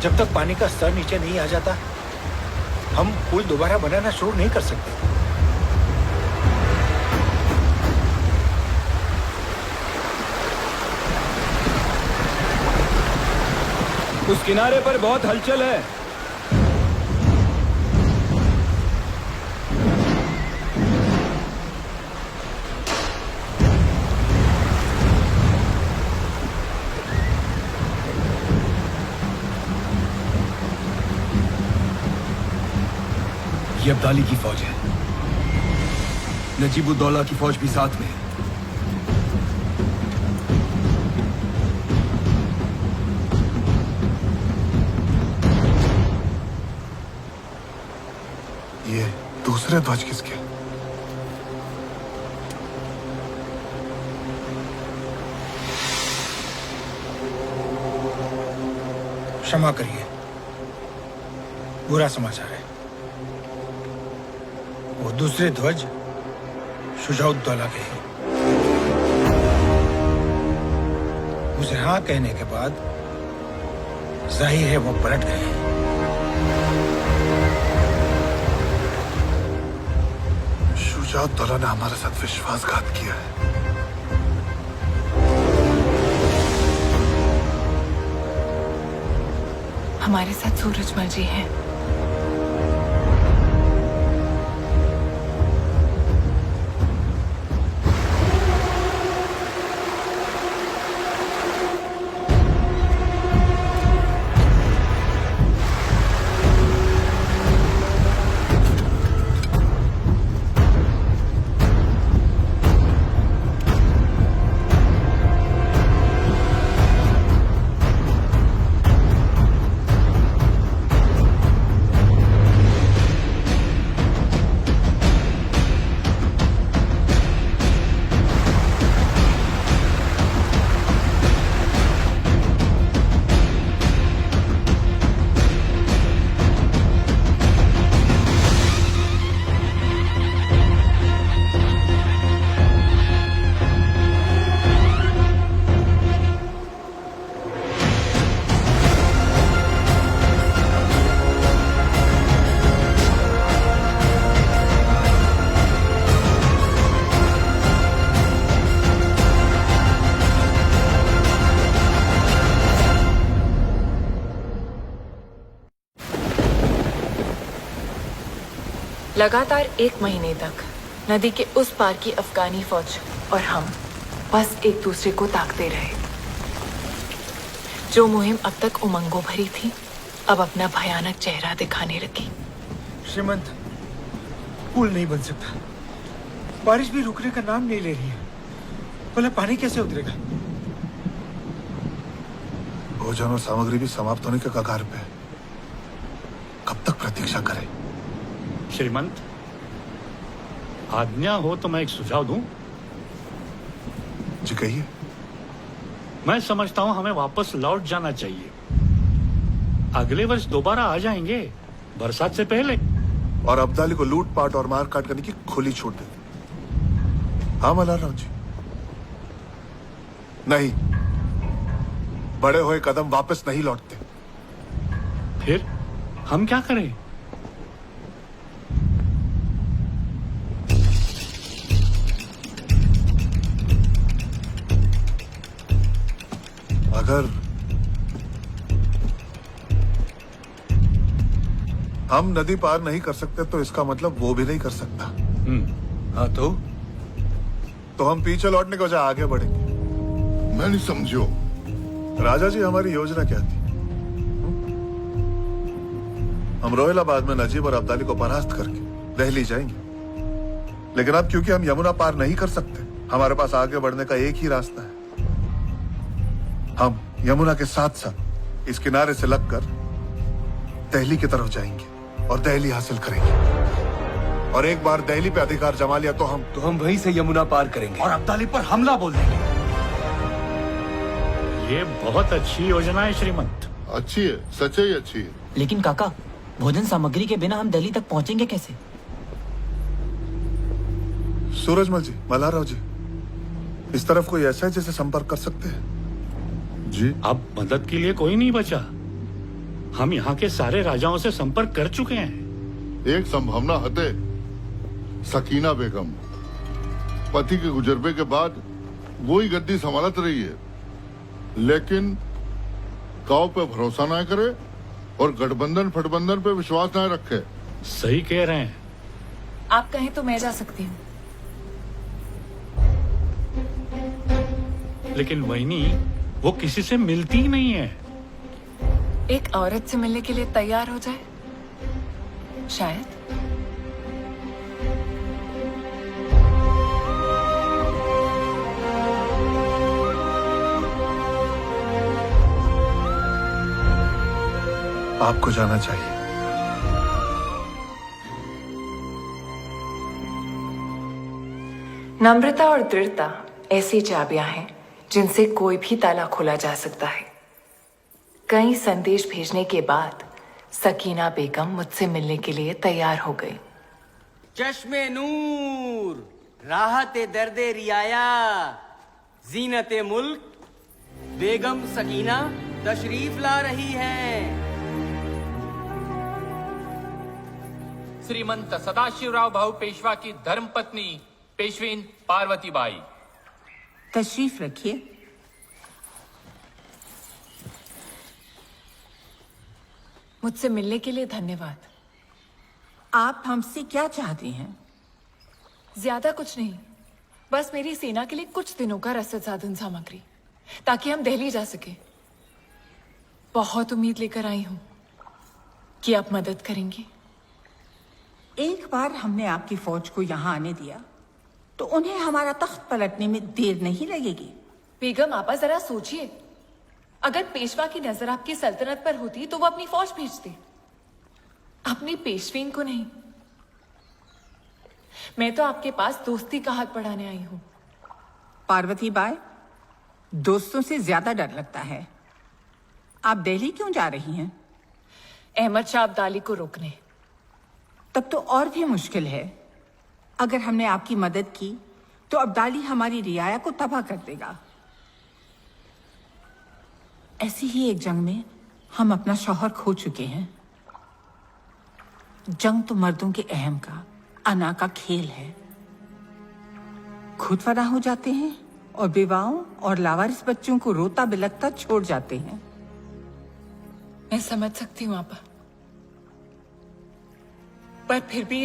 जब तक पानी का स्तर नीचे नहीं आ जाता, हम पुल दोबारा बनाना शुरू नहीं कर सकते। उस किनारे पर बहुत हलचल है। ये अब्दाली की फौज है, नजीबुद्दौला की फौज भी साथ में है। ये दूसरे ध्वज किसके? क्षमा करिए, बुरा समाचार है। वो दूसरे ध्वज शुजाउद्दौला के हैं। उसे हाँ कहने के बाद जाहिर है वो पलट गए हैं। शुजाउद्दौला ने हमारे साथ विश्वासघात किया है। हमारे साथ सूरजमल जी हैं। लगातार 1 महीने तक नदी के उस पार की अफगानी फौज और हम बस एक दूसरे को ताकते रहे। जो मुहिम अब तक उमंगों भरी थी, अब अपना भयानक चेहरा दिखाने लगी। श्रीमंत, पुल नहीं बन सकता। बारिश भी रुकने का नाम नहीं ले रही है। बोला पानी कैसे उतरेगा? भोजन और सामग्री भी समाप्त होने के कगार पे है। कब तक प्रतीक्षा करें? श्रीमंत, आज्ञा हो तो मैं एक सुझाव दूं? जी कहिए। मैं समझता हूं हमें वापस लौट जाना चाहिए। अगले वर्ष दोबारा आ जाएंगे, बरसात से पहले। और अब्दाली को लूट पाट और मार काट करने की खुली छूट दे। हाँ मल्हारराव जी। नहीं, बड़े हुए कदम वापस नहीं लौटते। फिर हम क्या करें? अगर हम नदी पार नहीं कर सकते तो इसका मतलब वो भी नहीं कर सकता। हाँ तो हम पीछे लौटने के बजाय आगे बढ़ेंगे। मैं नहीं समझो। राजा जी, हमारी योजना क्या थी? हम रोहिलाबाद में नजीब और अब्दाली को परास्त करके दिल्ली जाएंगे। लेकिन अब क्योंकि हम यमुना पार नहीं कर सकते, हमारे पास आगे बढ़ने का एक ही रास्ता है। हम यमुना के साथ साथ इस किनारे से लगकर दिल्ली की तरफ जाएंगे और दिल्ली हासिल करेंगे। और एक बार दिल्ली पे अधिकार जमा लिया तो हम वहीं से यमुना पार करेंगे और अब्दाली पर हमला बोल देंगे। ये बहुत अच्छी योजना है श्रीमंत। अच्छी है, सच्चाई अच्छी है। लेकिन काका, भोजन सामग्री के बिना हम दिल्ली तक पहुंचेंगे कैसे? सूरजमल जी, मल्हारराव जी, इस तरफ कोई ऐसा है जिसे संपर्क कर सकते हैं? जी, अब मदद के लिए कोई नहीं बचा। हम यहाँ के सारे राजाओं से संपर्क कर चुके हैं। एक संभावना हते सकीना बेगम पति के गुजरबे के बाद वो ही गद्दी संभालत रही है, लेकिन काव पे भरोसा ना करे और गठबंधन फटबंधन पे विश्वास ना रखे। सही कह रहे हैं। आप कहें तो मैं जा सकती हूँ। लेकिन वहीनी वो किसी से मिलती ही नहीं है। एक औरत से मिलने के लिए तैयार हो जाए शायद। आपको जाना चाहिए। नम्रता और दृढ़ता ऐसी चाबियां हैं जिनसे कोई भी ताला खोला जा सकता है। कई संदेश भेजने के बाद सकीना बेगम मुझसे मिलने के लिए तैयार हो गई। चश्मे नूर, राहते दर्दे रियाया, जीनते मुल्क, बेगम सकीना तशरीफ ला रही हैं। श्रीमंत सदाशिवराव भाऊ पेशवा की धर्मपत्नी पेशवीन पार्वती बाई। तशरीफ रखिए। मुझसे मिलने के लिए धन्यवाद। आप हमसे क्या चाहती हैं? ज्यादा कुछ नहीं, बस मेरी सेना के लिए कुछ दिनों का रसद साधन सामग्री, ताकि हम दिल्ली जा सके। बहुत उम्मीद लेकर आई हूं कि आप मदद करेंगी। एक बार हमने आपकी फौज को यहाँ आने दिया तो उन्हें हमारा तख्त पलटने में देर नहीं लगेगी। बेगम आपा जरा सोचिए, अगर पेशवा की नजर आपकी सल्तनत पर होती तो वो अपनी फौज भेजते, अपनी पेशवीन को नहीं। मैं तो आपके पास दोस्ती का हाथ बढ़ाने आई हूं। पार्वती बाई, दोस्तों से ज्यादा डर लगता है। आप दिल्ली क्यों जा रही हैं? अहमद शाह अब्दाली को रोकने। तब तो और भी मुश्किल है। अगर हमने आपकी मदद की तो अब्दाली हमारी रियाया को तबाह कर देगा। ऐसी ही एक जंग में हम अपना शौहर खो चुके हैं। जंग तो मर्दों के अहम का, अना का खेल है। खुद फना हो जाते हैं और विवाहों और लावारिस बच्चों को रोता बिलखता छोड़ जाते हैं। मैं समझ सकती हूँ आपा, पर फिर भी